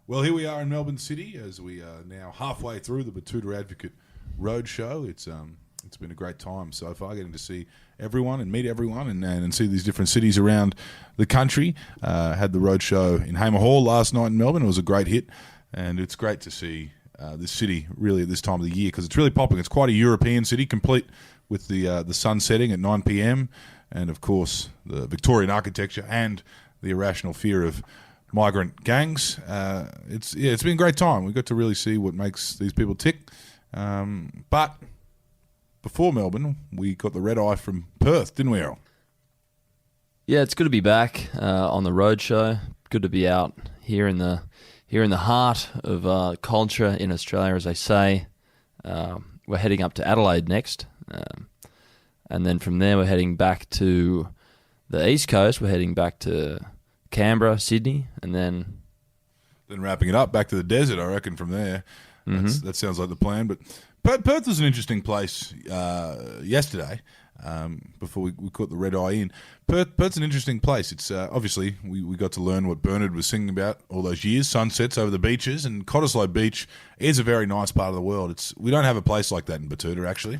Well, here we are in Melbourne City as we are now halfway through the Batuta Advocate Roadshow. It's been a great time so far, getting to see everyone and meet everyone and see these different cities around the country. Had the roadshow in Hamer Hall last night in Melbourne. It was a great hit, and it's great to see this city really at this time of the year because it's really popping. It's quite a European city, complete with the sun setting at 9 p.m. and, of course, the Victorian architecture and the irrational fear of migrant gangs. It's been a great time. We got to really see what makes these people tick. But before Melbourne, we got the red eye from Perth, didn't we, Errol? Yeah, it's good to be back on the roadshow. Good to be out here in the heart of culture in Australia, as they say. We're heading up to Adelaide next, and then from there we're heading back to the East Coast. We're heading back to Canberra, Sydney, and then wrapping it up back to the desert, I reckon, from there. That sounds like the plan. But Perth was an interesting place yesterday before we caught the red eye in. Perth's an interesting place. It's obviously, we got to learn what Bernard was singing about all those years, sunsets over the beaches, and Cottesloe Beach is a very nice part of the world. We don't have a place like that in Batuta, actually.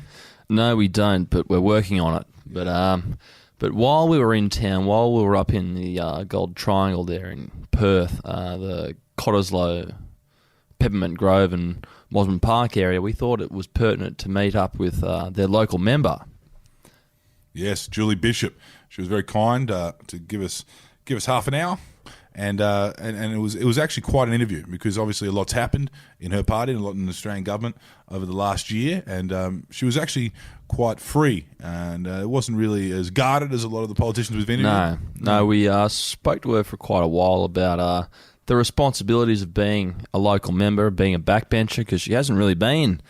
No, we don't, but we're working on it. But while we were in town, while we were up in the Gold Triangle there in Perth, the Cottesloe, Peppermint Grove and Mosman Park area, we thought it was pertinent to meet up with their local member. Yes, Julie Bishop. She was very kind to give us half an hour, and it was actually quite an interview because obviously a lot's happened in her party and a lot in the Australian government over the last year, and she was actually quite free, and it wasn't really as guarded as a lot of the politicians we've interviewed. No, we spoke to her for quite a while about the responsibilities of being a local member, being a backbencher, because she hasn't really been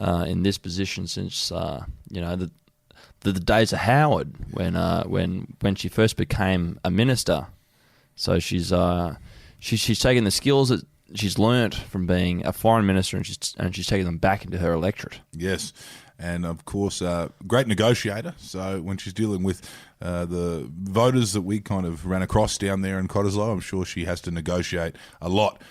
in this position since the days of Howard, when she first became a minister. So she's taken the skills that she's learnt from being a foreign minister, and she's taken them back into her electorate. Yes, and of course, great negotiator. So when she's dealing with the voters that we kind of ran across down there in Cottesloe, I'm sure she has to negotiate a lot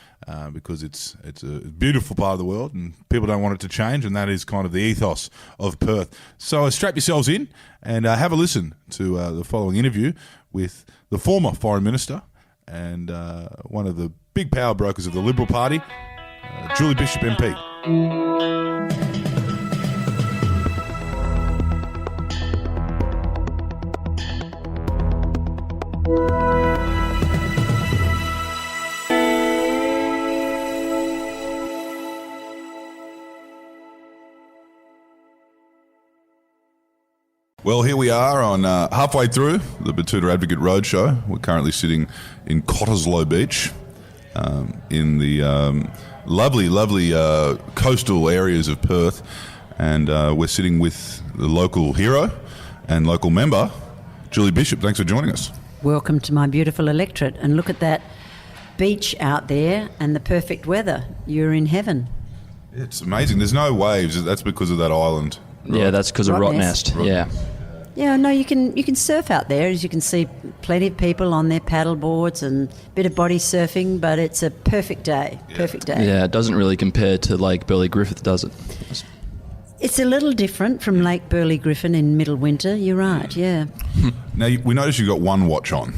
because it's a beautiful part of the world and people don't want it to change, and that is kind of the ethos of Perth. So strap yourselves in and have a listen to the following interview with the former Foreign Minister and one of the big power brokers of the Liberal Party, Julie Bishop MP. Well, here we are on halfway through the Batuta Advocate Roadshow. We're currently sitting in Cottesloe Beach in the lovely coastal areas of Perth, and we're sitting with the local hero and local member, Julie Bishop. Thanks for joining us. Welcome to my beautiful electorate, and look at that beach out there and the perfect weather. You're in heaven. It's amazing. There's no waves. That's because of that island. Right? Yeah, that's because of Rottnest. Yeah. Yeah, no, you can surf out there, as you can see plenty of people on their paddle boards and a bit of body surfing, but it's a perfect day. Yeah. Perfect day. Yeah, it doesn't really compare to Lake Burley Griffith, does it? It's a little different from Lake Burley Griffin in middle winter, you're right, yeah. Now, we noticed you've got one watch on.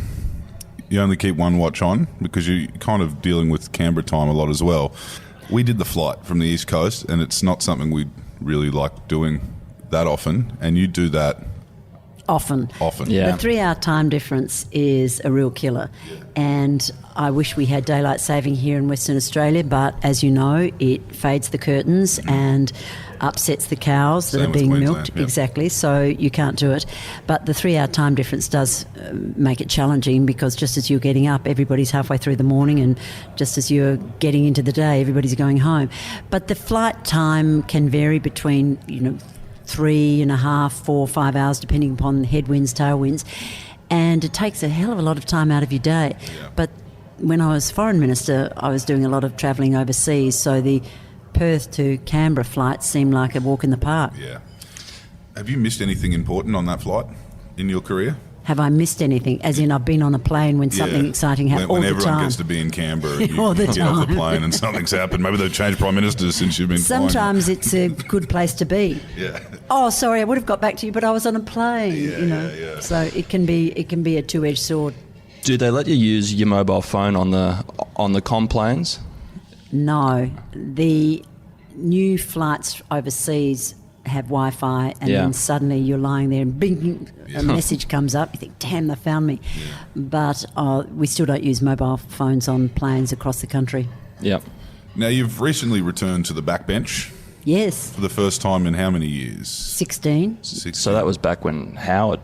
You only keep one watch on because you're kind of dealing with Canberra time a lot as well. We did the flight from the East Coast, and it's not something we really like doing that often, and you do that often. Yeah. The 3-hour time difference is a real killer, and I wish we had daylight saving here in Western Australia, but as you know, it fades the curtains and upsets the cows that are being milked. Yep. Exactly, so you can't do it. But the 3-hour time difference does make it challenging, because just as you're getting up, everybody's halfway through the morning, and just as you're getting into the day, everybody's going home. But the flight time can vary between 3.5, 4, 5 hours, depending upon headwinds, tailwinds, and it takes a hell of a lot of time out of your day. Yeah. But when I was Foreign Minister, I was doing a lot of travelling overseas, so the Perth to Canberra flight seemed like a walk in the park. Yeah. Have you missed anything important on that flight in your career? have I missed anything? As in, I've been on a plane when something exciting happened all when the everyone time. gets to be in Canberra, and you All the get off the time. plane and something's happened. Maybe they've changed prime ministers since you've been flying. Sometimes it's a good place to be. Yeah. Oh, sorry, I would have got back to you, but I was on a plane. Yeah. So it can be a two-edged sword. Do they let you use your mobile phone on the comm planes? No, the new flights overseas have Wi-Fi, and then suddenly you're lying there and bing, a message comes up. You think, damn, they found me. Yeah. But we still don't use mobile phones on planes across the country. Yep. Now, you've recently returned to the backbench Yes. for the first time in how many years? 16. So that was back when Howard.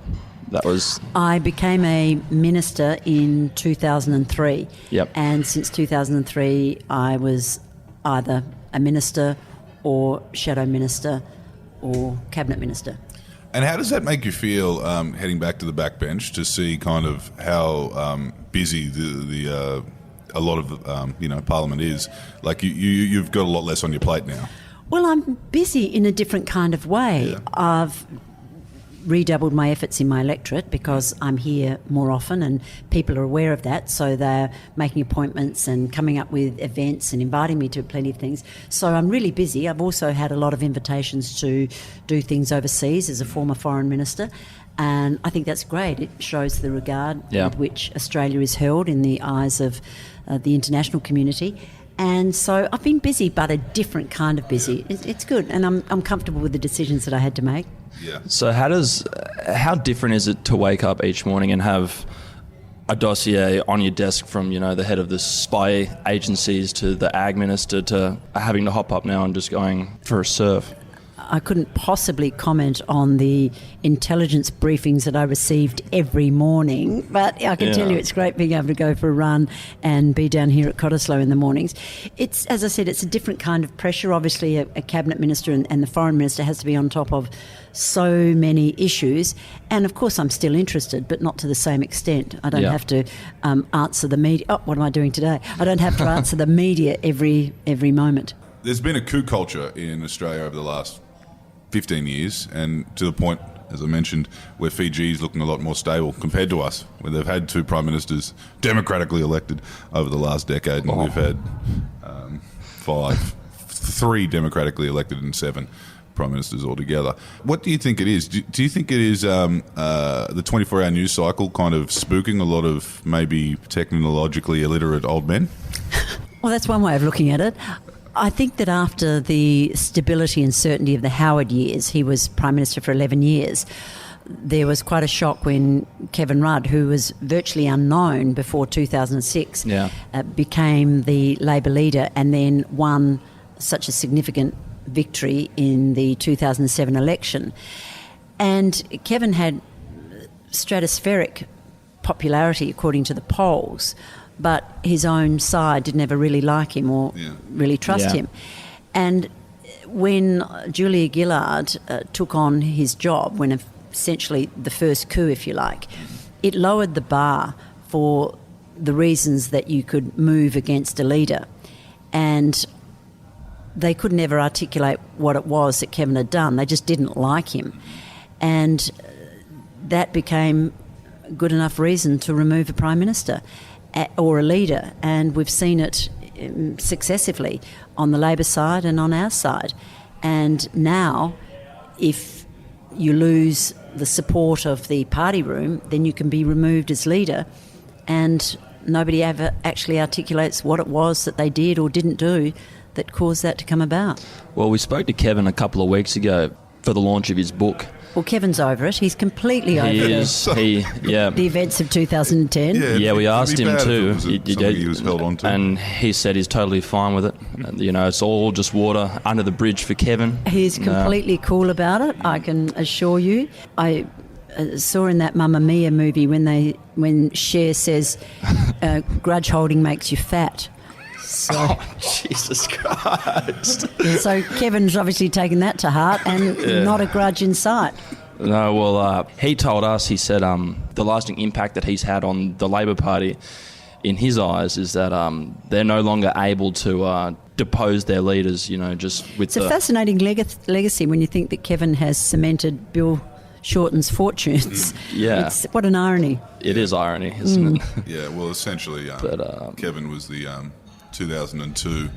That was. I became a minister in 2003. Yep. And since 2003, I was either a minister or shadow minister or cabinet minister. And how does that make you feel heading back to the backbench to see kind of how busy a lot of Parliament is? Like you've got a lot less on your plate now. Well, I'm busy in a different kind of way. Yeah. I've redoubled my efforts in my electorate because I'm here more often and people are aware of that, so they're making appointments and coming up with events and inviting me to plenty of things. So I'm really busy. I've also had a lot of invitations to do things overseas as a former foreign minister, and I think that's great. It shows the regard with which Australia is held in the eyes of the international community. And so I've been busy, but a different kind of busy. It's good, and I'm comfortable with the decisions that I had to make. Yeah. So how different is it to wake up each morning and have a dossier on your desk from, the head of the spy agencies to the ag minister to having to hop up now and just going for a surf? I couldn't possibly comment on the intelligence briefings that I received every morning, but I can tell you it's great being able to go for a run and be down here at Cottesloe in the mornings. It's, as I said, it's a different kind of pressure. Obviously, a cabinet minister and the foreign minister has to be on top of so many issues, and of course I'm still interested, but not to the same extent. I don't have to answer the media. Oh, what am I doing today? I don't have to answer the media every moment. There's been a coup culture in Australia over the last 15 years, and to the point, as I mentioned, where Fiji is looking a lot more stable compared to us, where they've had two prime ministers democratically elected over the last decade, and we've had three democratically elected and 7 prime ministers altogether. What do you think it is? Do you think it is the 24-hour news cycle kind of spooking a lot of maybe technologically illiterate old men? Well, that's one way of looking at it. I think that after the stability and certainty of the Howard years, he was Prime Minister for 11 years, there was quite a shock when Kevin Rudd, who was virtually unknown before 2006, became the Labor leader and then won such a significant victory in the 2007 election. And Kevin had stratospheric popularity according to the polls, but his own side didn't ever really like him or really trust him. And when Julia Gillard took on his job, when essentially the first coup, if you like, it lowered the bar for the reasons that you could move against a leader. And they could never articulate what it was that Kevin had done. They just didn't like him. And that became good enough reason to remove a Prime Minister or a leader, and we've seen it successively on the Labor side and on our side. And now, if you lose the support of the party room, then you can be removed as leader, and nobody ever actually articulates what it was that they did or didn't do that caused that to come about. Well, we spoke to Kevin a couple of weeks ago for the launch of his book. Well, Kevin's over it. He's completely over the events of 2010. Yeah, we asked him too. He was held on to. And he said he's totally fine with it. It's all just water under the bridge for Kevin. He's completely cool about it, I can assure you. I saw in that Mamma Mia movie when Cher says, grudge holding makes you fat. So, Jesus Christ. So Kevin's obviously taken that to heart and not a grudge in sight. No, well, he told us, he said the lasting impact that he's had on the Labor Party in his eyes is that they're no longer able to depose their leaders, just with It's a fascinating legacy when you think that Kevin has cemented Bill shortens fortunes. Yeah. What an irony. It is irony, isn't it? Yeah, well, essentially, But, Kevin was the 2002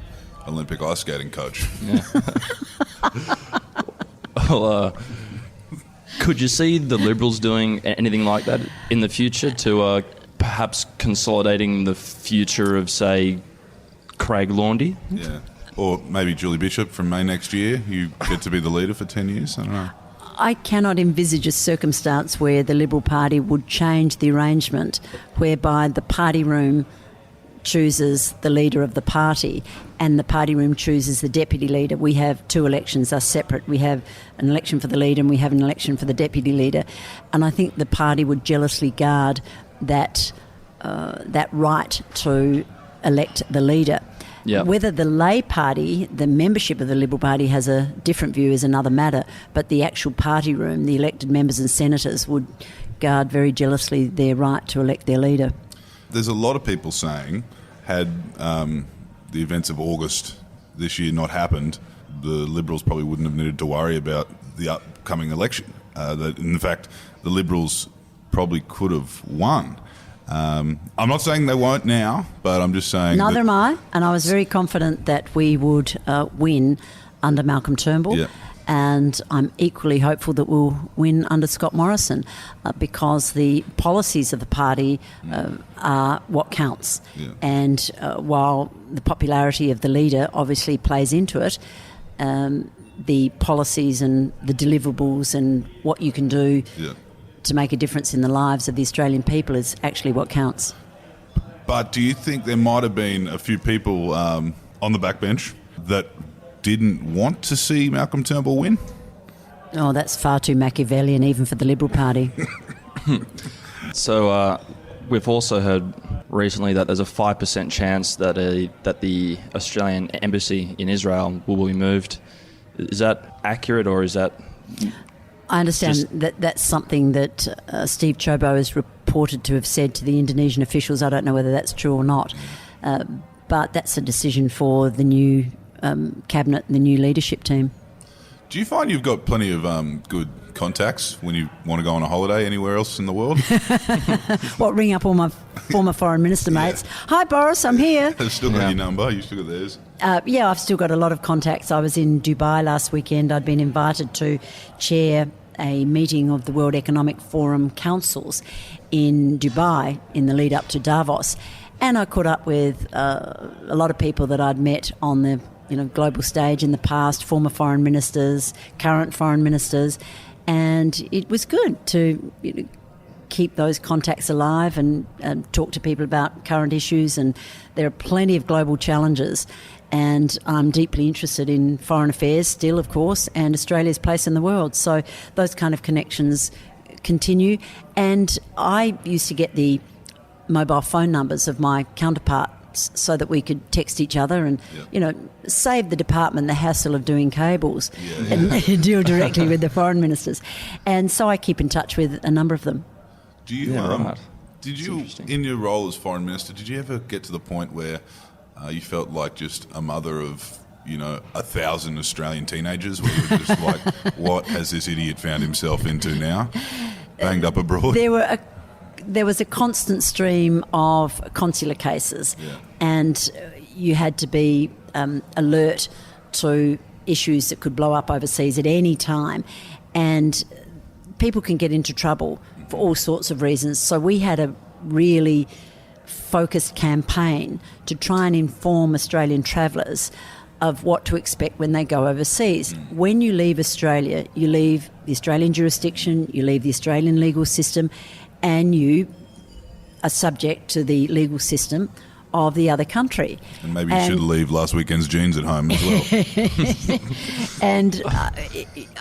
Olympic ice skating coach. Yeah. Well, could you see the Liberals doing anything like that in the future to perhaps consolidating the future of, say, Craig Laundy? Yeah. Or maybe Julie Bishop from May next year. You get to be the leader for 10 years. I don't know. I cannot envisage a circumstance where the Liberal Party would change the arrangement whereby the party room chooses the leader of the party and the party room chooses the deputy leader. We have two elections, are separate. We have an election for the leader and we have an election for the deputy leader. And I think the party would jealously guard that right to elect the leader. Yep. Whether the lay party, the membership of the Liberal Party has a different view is another matter, but the actual party room, the elected members and senators would guard very jealously their right to elect their leader. There's a lot of people saying, had the events of August this year not happened, the Liberals probably wouldn't have needed to worry about the upcoming election. That in fact, the Liberals probably could have won. I'm not saying they won't now, but I'm just saying... Neither am I, and I was very confident that we would win under Malcolm Turnbull. Yeah. And I'm equally hopeful that we'll win under Scott Morrison because the policies of the party are what counts. Yeah. And while the popularity of the leader obviously plays into it, the policies and the deliverables and what you can do to make a difference in the lives of the Australian people is actually what counts. But do you think there might have been a few people on the backbench that didn't want to see Malcolm Turnbull win? Oh, that's far too Machiavellian even for the Liberal Party. So we've also heard recently that there's a 5% chance that the Australian embassy in Israel will be moved. Is that accurate, or is that... I understand that's something that Steve Chobo is reported to have said to the Indonesian officials. I don't know whether that's true or not. But that's a decision for the new cabinet and the new leadership team. Do you find you've got plenty of good contacts when you want to go on a holiday anywhere else in the world? What, ring up all my former foreign minister mates? Hi, Boris, I'm here. I've still got your number. You still got theirs? Yeah, I've still got a lot of contacts. I was in Dubai last weekend. I'd been invited to chair a meeting of the World Economic Forum councils in Dubai in the lead up to Davos. And I caught up with a lot of people that I'd met on the global stage in the past, former foreign ministers, current foreign ministers, and it was good to keep those contacts alive and talk to people about current issues. And there are plenty of global challenges, and I'm deeply interested in foreign affairs still, of course, and Australia's place in the world. So those kind of connections continue. And I used to get the mobile phone numbers of my counterparts so that we could text each other and, save the department the hassle of doing cables and deal directly with the foreign ministers. And so I keep in touch with a number of them. Do you, right. Did you, in your role as foreign minister, did you ever get to the point where you felt like just a mother of 1,000 Australian teenagers, where you were just like, what has this idiot found himself into now? Banged up abroad? There was a constant stream of consular cases, and you had to be alert to issues that could blow up overseas at any time, and people can get into trouble for all sorts of reasons. So we had a really focused campaign to try and inform Australian travellers of what to expect when they go overseas. When you leave Australia, you leave the Australian jurisdiction, you leave the Australian legal system, and you are subject to the legal system of the other country. And maybe you should leave last weekend's jeans at home as well. And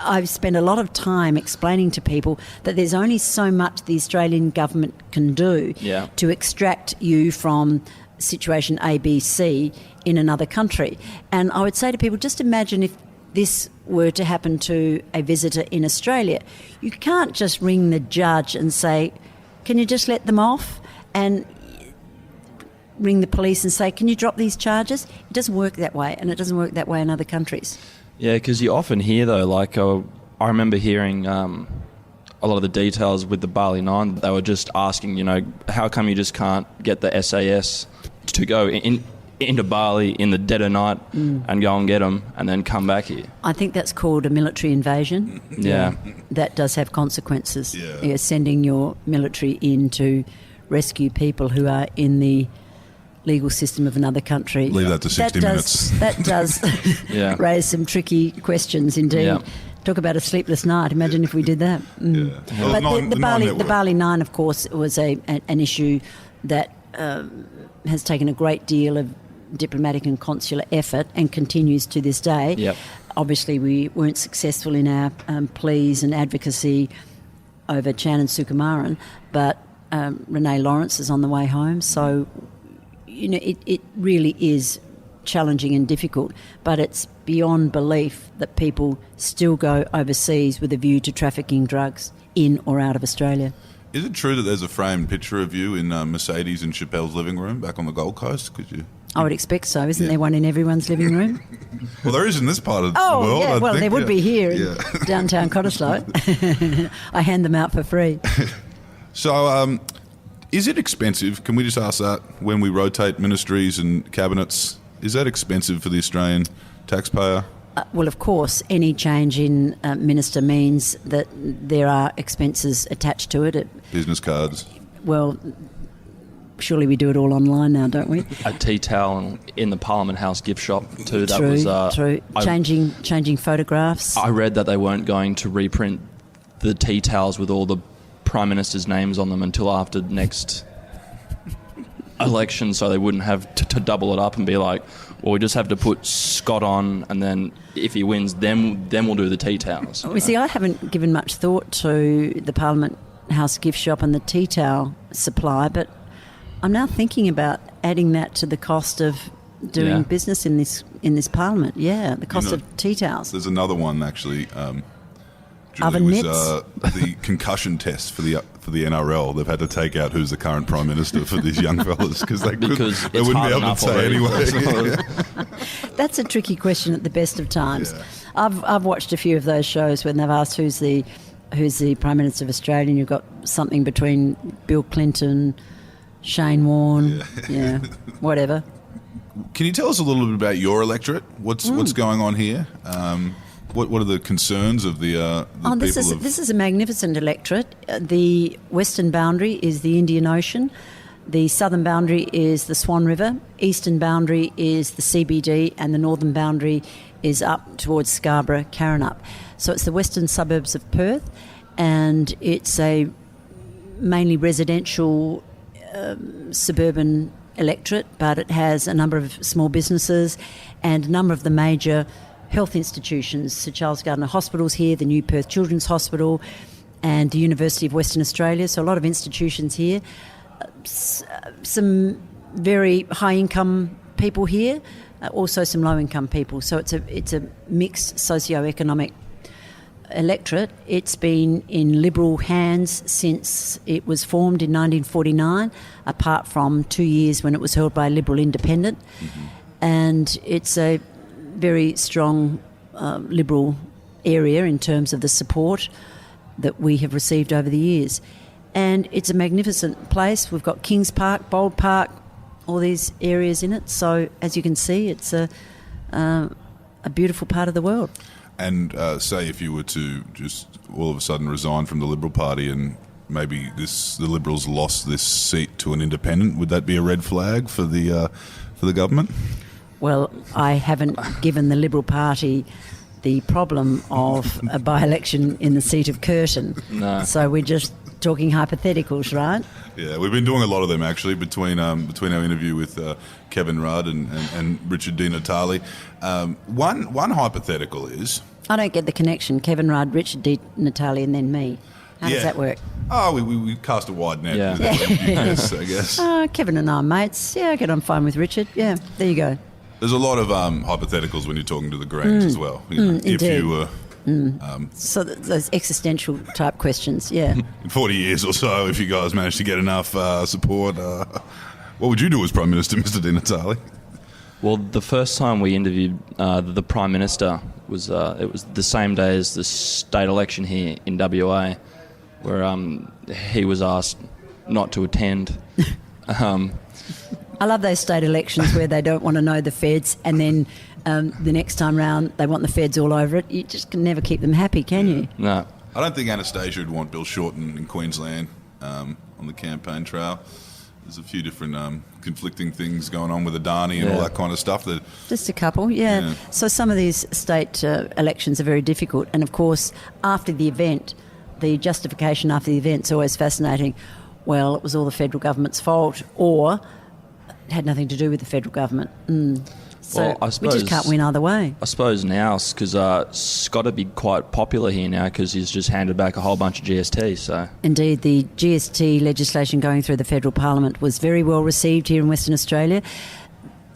I've spent a lot of time explaining to people that there's only so much the Australian government can do to extract you from situation A, B, C in another country. And I would say to people, just imagine if this were to happen to a visitor in Australia. You can't just ring the judge and say, can you just let them off? And ring the police and say, can you drop these charges? It doesn't work that way, and it doesn't work that way in other countries. Yeah, because you often hear, though, like I remember hearing a lot of the details with the Bali 9. They were just asking, how come you just can't get the SAS to go into Bali in the dead of night and go and get them and then come back here? I think that's called a military invasion. Yeah. That does have consequences. Yeah. You're sending your military in to rescue people who are in the legal system of another country. Leave that to 60 minutes. That does Yeah. raise some tricky questions indeed. Yeah. Talk about a sleepless night. Imagine if we did that. Yeah. Well, But Network. the Bali 9, of course, was an issue that has taken a great deal of diplomatic and consular effort and continues to this day. Yep. Obviously, we weren't successful in our pleas and advocacy over Chan and Sukumaran, but Renee Lawrence is on the way home. So, it really is challenging and difficult, but it's beyond belief that people still go overseas with a view to trafficking drugs in or out of Australia. Is it true that there's a framed picture of you in Mercedes and Chappelle's living room back on the Gold Coast? Could you? I would expect so. Isn't there one in everyone's living room? Well, there is in this part of the Oh, world. yeah. I Well, think, there would be here in Yeah. downtown Cottesloe. I hand them out for free. So, is it expensive? Can we just ask that when we rotate ministries and cabinets? Is that expensive for the Australian taxpayer? Well, of course, any change in minister means that there are expenses attached to it. Business cards. Well, surely we do it all online now, don't we? A tea towel in the Parliament House gift shop too. That True, was true. I- Changing photographs. I read that they weren't going to reprint the tea towels with all the Prime Minister's names on them until after next election, so they wouldn't have to double it up and be like, well, we just have to put Scott on, and then if he wins, then we'll do the tea towels. We see, I haven't given much thought to the Parliament House gift shop and the tea towel supply, but I'm now thinking about adding that to the cost of doing Yeah. business in this Parliament. Yeah, the cost of tea towels. There's another one actually. Julie, Oven was mitts. the concussion test for the NRL. They've had to take out who's the current prime minister for these young fellas because they Because they it's wouldn't hard be able to enough say already. anyway. That's a tricky question at the best of times. Yeah. I've watched a few of those shows when they've asked who's the Prime Minister of Australia, and you've got something between Bill Clinton, Shane Warne, whatever. Can you tell us a little bit about your electorate? What's going on here? What are the concerns of the people This is a magnificent electorate. The western boundary is the Indian Ocean. The southern boundary is the Swan River. Eastern boundary is the CBD, and the northern boundary is up towards Scarborough, Karrinyup. So it's the western suburbs of Perth, and it's a mainly residential suburban electorate, but it has a number of small businesses and a number of the major health institutions. Sir Charles Gardner Hospital's here, the New Perth Children's Hospital, and the University of Western Australia. So a lot of institutions here. Some very high-income people here, also some low-income people. So it's a mixed socio-economic electorate. It's been in Liberal hands since it was formed in 1949, apart from 2 years when it was held by a Liberal Independent. Mm-hmm. And it's a very strong Liberal area in terms of the support that we have received over the years. And it's a magnificent place. We've got Kings Park, Bold Park, all these areas in it. So as you can see, it's a beautiful part of the world. And say if you were to just all of a sudden resign from the Liberal Party and maybe the Liberals lost this seat to an independent, would that be a red flag for the government? Well, I haven't given the Liberal Party the problem of a by-election in the seat of Curtin. No. So we're just talking hypotheticals, right? Yeah, we've been doing a lot of them actually between our interview with Kevin Rudd and Richard Di Natale. One hypothetical is... I don't get the connection. Kevin Rudd, Richard Di Natale, and then me. How does that work? Oh, we cast a wide net. Yeah. Yes, I guess. Kevin and I are mates. Yeah, I get on fine with Richard. Yeah, there you go. There's a lot of hypotheticals when you're talking to the Greens as well. You know, if indeed. you were... So those existential type questions, yeah. in 40 years or so, if you guys manage to get enough support, what would you do as Prime Minister, Mr. Di Natale? Well, the first time we interviewed the Prime Minister was it was the same day as the state election here in WA, where he was asked not to attend. I love those state elections where they don't want to know the feds, and then the next time round they want the feds all over it. You just can never keep them happy, can you? No. I don't think Anastasia would want Bill Shorten in Queensland on the campaign trail. There's a few different conflicting things going on with Adani and all that kind of stuff. Just a couple, yeah. So some of these state elections are very difficult. And, of course, after the event, the justification after the event is always fascinating. Well, it was all the federal government's fault, or it had nothing to do with the federal government. So well, I suppose, we just can't win either way. I suppose now, because it's got to be quite popular here now because he's just handed back a whole bunch of GST. So indeed, the GST legislation going through the federal parliament was very well received here in Western Australia.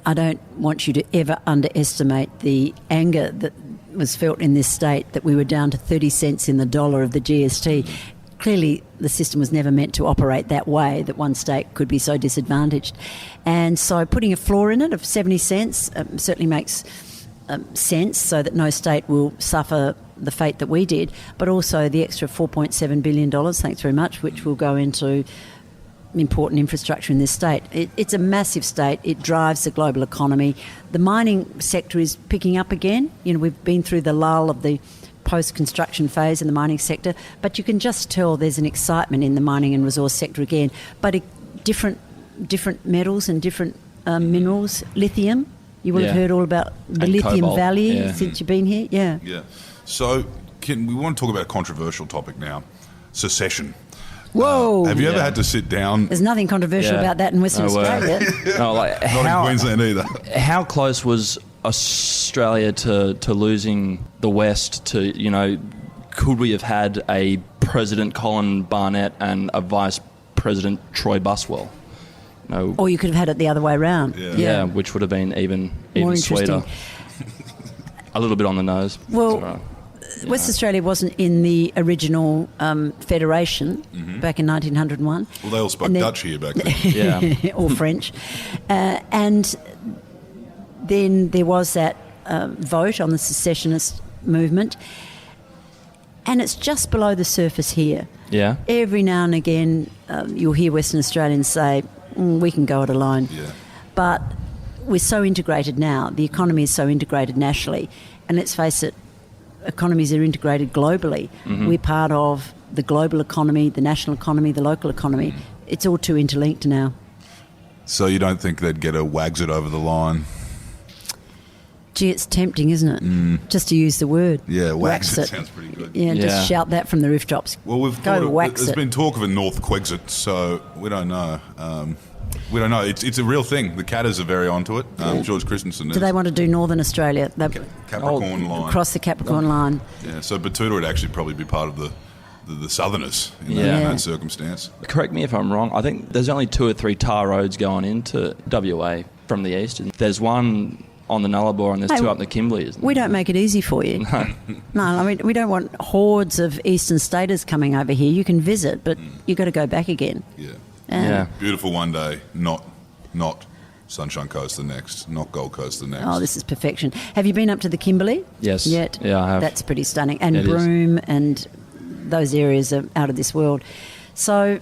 I don't want you to ever underestimate the anger that was felt in this state that we were down to 30 cents in the dollar of the GST. Clearly, the system was never meant to operate that way, that one state could be so disadvantaged. And so putting a floor in it of 70 cents certainly makes sense, so that no state will suffer the fate that we did, but also the extra $4.7 billion, thanks very much, which will go into important infrastructure in this state. It's a massive state. It drives the global economy. The mining sector is picking up again. You know, we've been through the lull of the post-construction phase in the mining sector, but you can just tell there's an excitement in the mining and resource sector again. But different metals and different minerals. Lithium, you will have heard all about the and lithium cobalt, valley since you've been here. Yeah. So, we want to talk about a controversial topic now: secession. Whoa! Have you ever had to sit down? There's nothing controversial about that in Western Australia. No, like, Not in Queensland either. How close was Australia to losing the West to, could we have had a President Colin Barnett and a Vice President Troy Buswell? No. Or you could have had it the other way around. Yeah, which would have been even More sweeter. A little bit on the nose. Well, West Australia wasn't in the original federation back in 1901. Well, they all spoke Dutch here back then. Or French. And then there was that vote on the secessionist movement. And it's just below the surface here. Yeah. Every now and again, you'll hear Western Australians say, we can go it alone. Yeah. But we're so integrated now. The economy is so integrated nationally. And let's face it, economies are integrated globally. We're part of the global economy, the national economy, the local economy. It's all too interlinked now. So you don't think they'd get a wags it over the line? Gee, it's tempting, isn't it? Just to use the word. Yeah, wax it sounds pretty good. Yeah, just shout that from the rooftops. Well, there's been talk of a North Quexit, so we don't know. We don't know. It's a real thing. The Catters are very onto it. George Christensen is. Do they want to do Northern Australia? Capricorn line. Across the Capricorn line. Yeah, so Batuta would actually probably be part of the Southerners in that circumstance. Correct me if I'm wrong. I think there's only 2 or 3 tar roads going into WA from the east. There's one on the Nullarbor and there's 2 up the Kimberley, isn't there? We don't make it easy for you. No, I mean, we don't want hordes of eastern staters coming over here. You can visit, but you've got to go back again. Yeah. Beautiful one day, not Sunshine Coast the next, not Gold Coast the next. Oh, this is perfection. Have you been up to the Kimberley? Yes. Yet? Yeah, I have. That's pretty stunning. And Broome and those areas are out of this world. So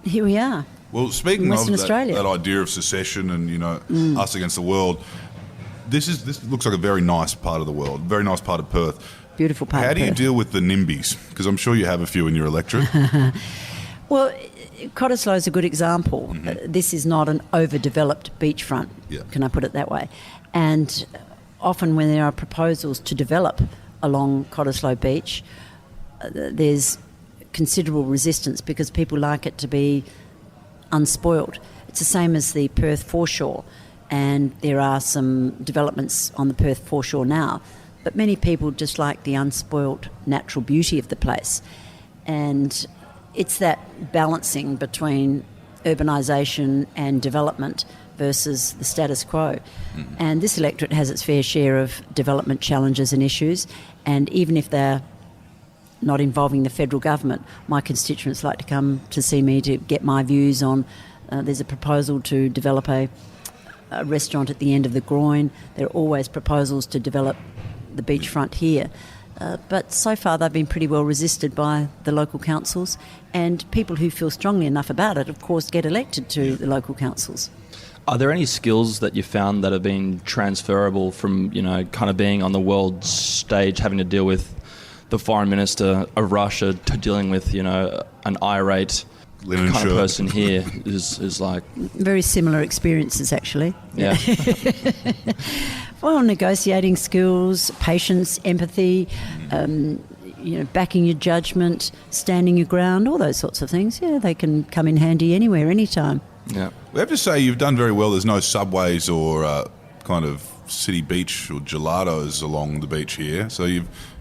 here we are. Well, speaking of Western Australia. that idea of secession and, us against the world, this looks like a very nice part of the world, very nice part of Perth. Beautiful part How of do you Perth. deal with the NIMBYs? Because I'm sure you have a few in your electorate. Well, Cottesloe is a good example. This is not an overdeveloped beachfront, can I put it that way? And often when there are proposals to develop along Cottesloe Beach, there's considerable resistance because people like it to be unspoilt. It's the same as the Perth foreshore, and there are some developments on the Perth foreshore now, but many people just like the unspoilt natural beauty of the place. And it's that balancing between urbanisation and development versus the status quo. And this electorate has its fair share of development challenges and issues, and even if they're not involving the federal government, my constituents like to come to see me to get my views on. There's a proposal to develop a restaurant at the end of the Groin. There are always proposals to develop the beachfront here. but so far they've been pretty well resisted by the local councils, and people who feel strongly enough about it, of course, get elected to the local councils. Are there any skills that you found that have been transferable from, kind of being on the world stage, having to deal with the foreign minister of Russia, to dealing with, an irate Linen kind shirt. of person here is like... Very similar experiences, actually. Yeah. Well, negotiating skills, patience, empathy, backing your judgment, standing your ground, all those sorts of things. Yeah, they can come in handy anywhere, anytime. Yeah. We have to say you've done very well. There's no subways or kind of city beach or gelatos along the beach here. So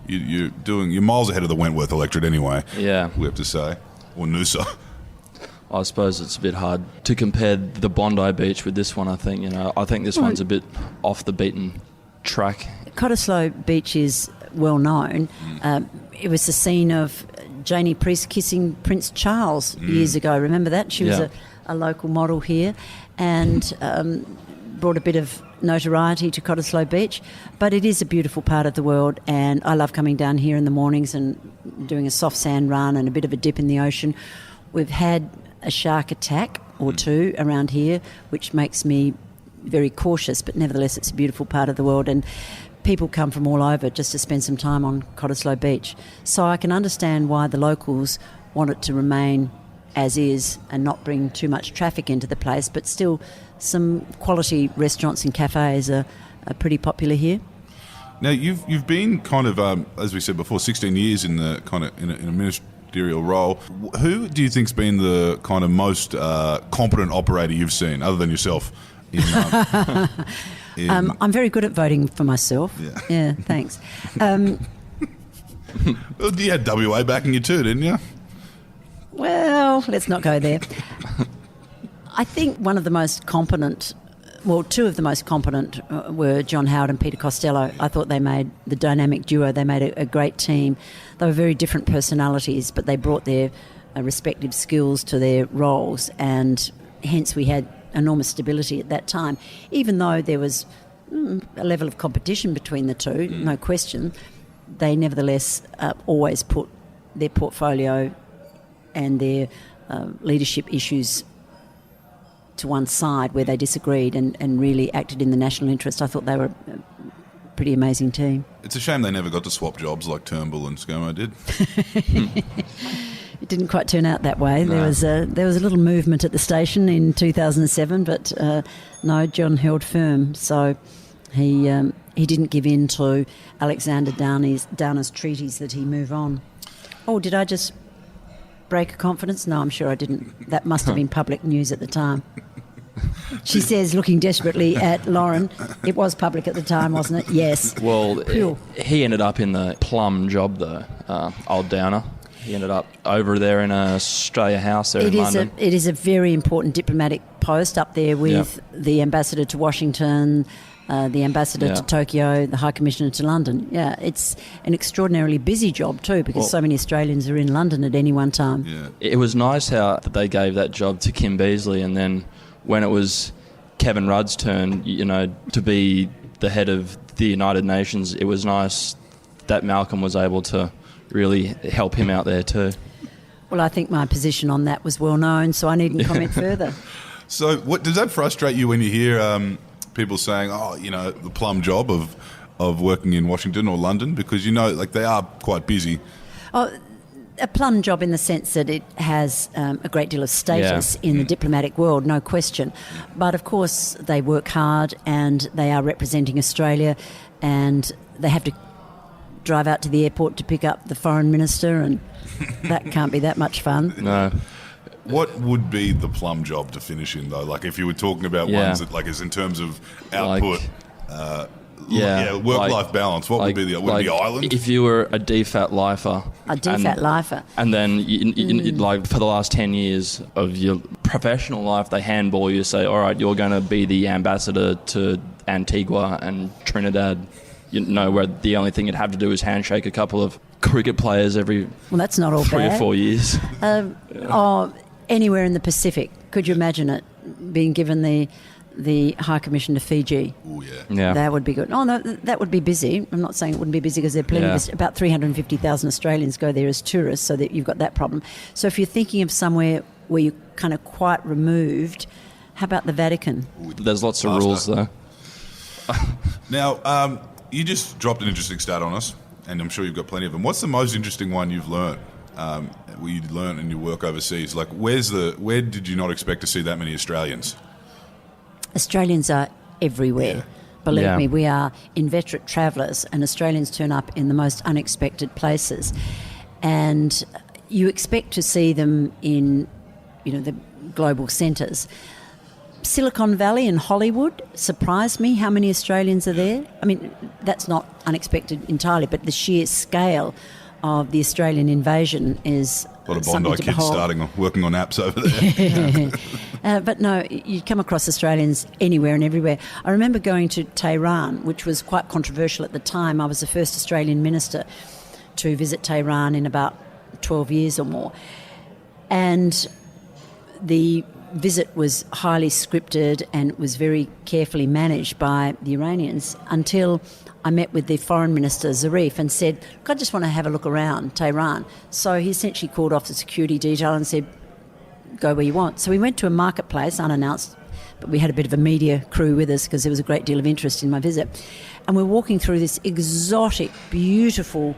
you're miles ahead of the Wentworth electorate anyway. Yeah. We have to say. Or Noosa. I suppose it's a bit hard to compare the Bondi Beach with this one, I think. I think this one's a bit off the beaten track. Cottesloe Beach is well known. It was the scene of Janie Priest kissing Prince Charles years ago. Remember that? She was a local model here and brought a bit of notoriety to Cottesloe Beach. But it is a beautiful part of the world, and I love coming down here in the mornings and doing a soft sand run and a bit of a dip in the ocean. We've had a shark attack or two around here, which makes me very cautious, but nevertheless it's a beautiful part of the world, and people come from all over just to spend some time on Cottesloe Beach. So I can understand why the locals want it to remain as is and not bring too much traffic into the place, but still some quality restaurants and cafes are pretty popular here. Now you've been kind of as we said before, 16 years in the kind of in a ministerial role. Who do you think's been the kind of most competent operator you've seen, other than yourself? I'm very good at voting for myself. Yeah, thanks. Well, you had WA backing you too, didn't you? Well, let's not go there. I think one of the most competent, well, two of the most competent were John Howard and Peter Costello. I thought they made the dynamic duo. They made a great team. They were very different personalities, but they brought their respective skills to their roles, and hence we had enormous stability at that time. Even though there was a level of competition between the two, no question, they nevertheless always put their portfolio and their leadership issues to one side where they disagreed and really acted in the national interest. I thought they were a pretty amazing team. It's a shame they never got to swap jobs like Turnbull and ScoMo did. It didn't quite turn out that way. No. There was a little movement at the station in 2007, but no, John held firm. So he didn't give in to Alexander Downer's treaties that he move on. Oh, did I just break a confidence? No, I'm sure I didn't. That must have been public news at the time. She says, looking desperately at Lauren, it was public at the time, wasn't it? Yes. Well, Cool. he ended up in the plum job, though, old Downer. He ended up over there in Australia House there in London. It is a very important diplomatic post up there with the ambassador to Washington, the ambassador to Tokyo, the High Commissioner to London. Yeah, it's an extraordinarily busy job too, because so many Australians are in London at any one time. Yeah. It was nice how they gave that job to Kim Beazley, and then when it was Kevin Rudd's turn, to be the head of the United Nations, it was nice that Malcolm was able to really help him out there too. Well, I think my position on that was well known, so I needn't comment further. So what does that frustrate you when you hear people saying, the plum job of working in Washington or London? Because, they are quite busy. Oh, a plum job in the sense that it has a great deal of status in the diplomatic world, no question. But, of course, they work hard and they are representing Australia, and they have to drive out to the airport to pick up the foreign minister, and that can't be that much fun. No. What would be the plum job to finish in, though? Like, if you were talking about ones that, as in terms of output, work-life balance, what would be the island? If you were a DFAT lifer. A DFAT lifer. And then, for the last 10 years of your professional life, they handball you, say, all right, you're going to be the ambassador to Antigua and Trinidad. Where the only thing you'd have to do is handshake a couple of cricket players every that's not all 3 bad. or 4 years. Anywhere in the Pacific. Could you imagine it? Being given the the High Commission to Fiji. Oh, yeah. Yeah. That would be good. Oh, no, that would be busy. I'm not saying it wouldn't be busy because there are plenty Yeah. about 350,000 Australians go there as tourists, so that you've got that problem. So if you're thinking of somewhere where you're kind of quite removed, how about the Vatican? There's lots of rules, though. Now, you just dropped an interesting stat on us, and I'm sure you've got plenty of them. What's the most interesting one you've learned? You learned in your work overseas? Like, where did you not expect to see that many Australians? Australians are everywhere. Yeah. Believe Yeah. me, we are inveterate travellers, and Australians turn up in the most unexpected places. And you expect to see them in, the global centres. Silicon Valley and Hollywood surprised me how many Australians are there. I mean, that's not unexpected entirely, but the sheer scale of the Australian invasion is A lot of something Bondi to kids behold. working on apps over there. But no, you come across Australians anywhere and everywhere. I remember going to Tehran, which was quite controversial at the time. I was the first Australian minister to visit Tehran in about 12 years or more. And the visit was highly scripted and was very carefully managed by the Iranians until I met with the foreign minister, Zarif, and said, look, I just want to have a look around Tehran. So he essentially called off the security detail and said, go where you want. So we went to a marketplace, unannounced, but we had a bit of a media crew with us because there was a great deal of interest in my visit. And we're walking through this exotic, beautiful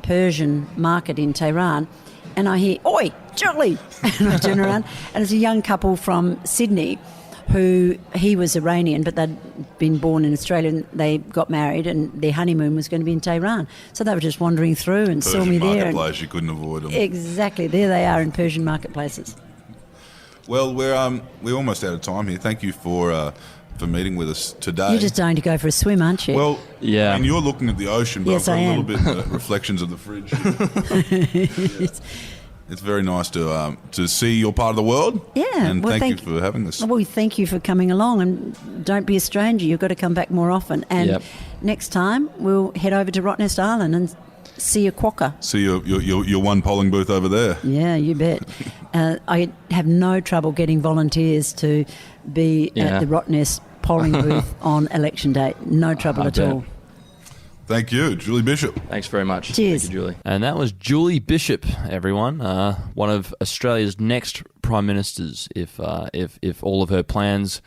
Persian market in Tehran, and I hear, oi, Julie! And I turn around, and it's a young couple from Sydney who, he was Iranian, but they'd been born in Australia, and they got married, and their honeymoon was going to be in Tehran. So they were just wandering through and saw me there. Marketplace, you couldn't avoid them. Exactly, there they are in Persian marketplaces. Well, we're almost out of time here. Thank you for meeting with us today. You're just dying to go for a swim, aren't you? Well, Yeah. I mean, you're looking at the ocean, but Yes, I've got I a am. little bit of the reflections of the fridge. It's very nice to see your part of the world. Yeah, And well, thank you for having us. Well, thank you for coming along, and don't be a stranger. You've got to come back more often. And Yep. next time we'll head over to Rottnest Island and see a quokka. See your one polling booth over there. Yeah, you bet. I have no trouble getting volunteers to be Yeah. at the Rottnest polling booth on election day. No trouble I at bet. all. Thank you, Julie Bishop. Thanks very much. Cheers. Thank you, Julie. And that was Julie Bishop, everyone. One of Australia's next prime ministers, if all of her plans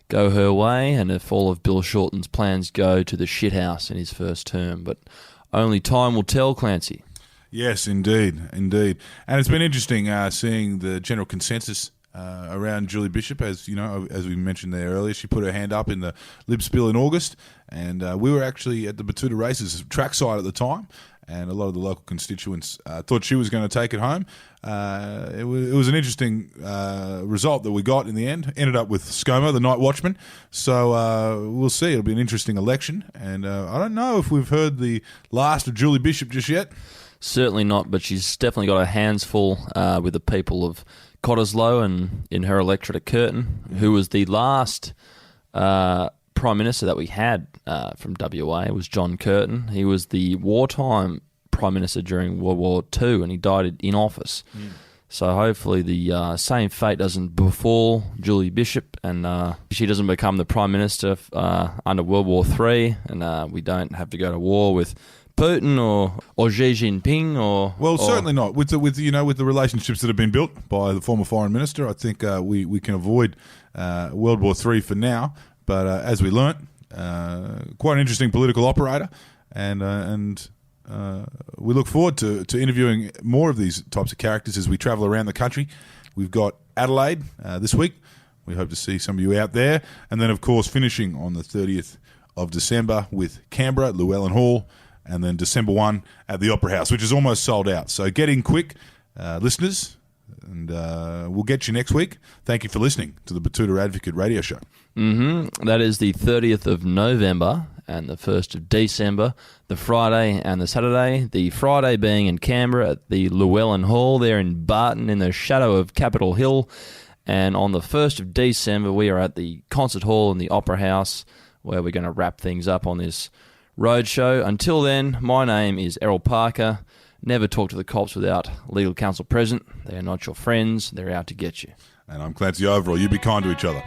go her way, and if all of Bill Shorten's plans go to the shithouse in his first term. But only time will tell, Clancy. Yes, indeed. And it's been interesting seeing the general consensus around Julie Bishop. As you know, as we mentioned there earlier, she put her hand up in the Lib spill in August, and we were actually at the Batuta races trackside at the time, and a lot of the local constituents thought she was going to take it home. It was an interesting result that we got in the end. Ended up with ScoMo, the night watchman. So we'll see. It'll be an interesting election, and I don't know if we've heard the last of Julie Bishop just yet. Certainly not, but she's definitely got her hands full with the people of Cottesloe and in her electorate at Curtin, who was the last Prime Minister that we had from WA. It was John Curtin. He was the wartime Prime Minister during World War II, and he died in office. So hopefully the same fate doesn't befall Julie Bishop, and she doesn't become the Prime Minister under World War III, and we don't have to go to war with Putin or Xi Jinping or Certainly not with the relationships that have been built by the former foreign minister. I think we can avoid World War III for now. But as we learnt, quite an interesting political operator, and we look forward to interviewing more of these types of characters as we travel around the country. We've got Adelaide this week. We hope to see some of you out there, and then of course finishing on the 30th of December with Canberra, Llewellyn Hall. And then December 1 at the Opera House, which is almost sold out. So get in quick, listeners, and we'll get you next week. Thank you for listening to the Batuta Advocate radio show. That is the 30th of November and the 1st of December, the Friday and the Saturday. The Friday being in Canberra at the Llewellyn Hall there in Barton in the shadow of Capitol Hill. And on the 1st of December, we are at the Concert Hall in the Opera House, where we're going to wrap things up on this roadshow. Until then, my name is Errol Parker. Never talk to the cops without legal counsel present. They are not your friends. They're out to get you. And I'm Clancy Overall. You be kind to each other.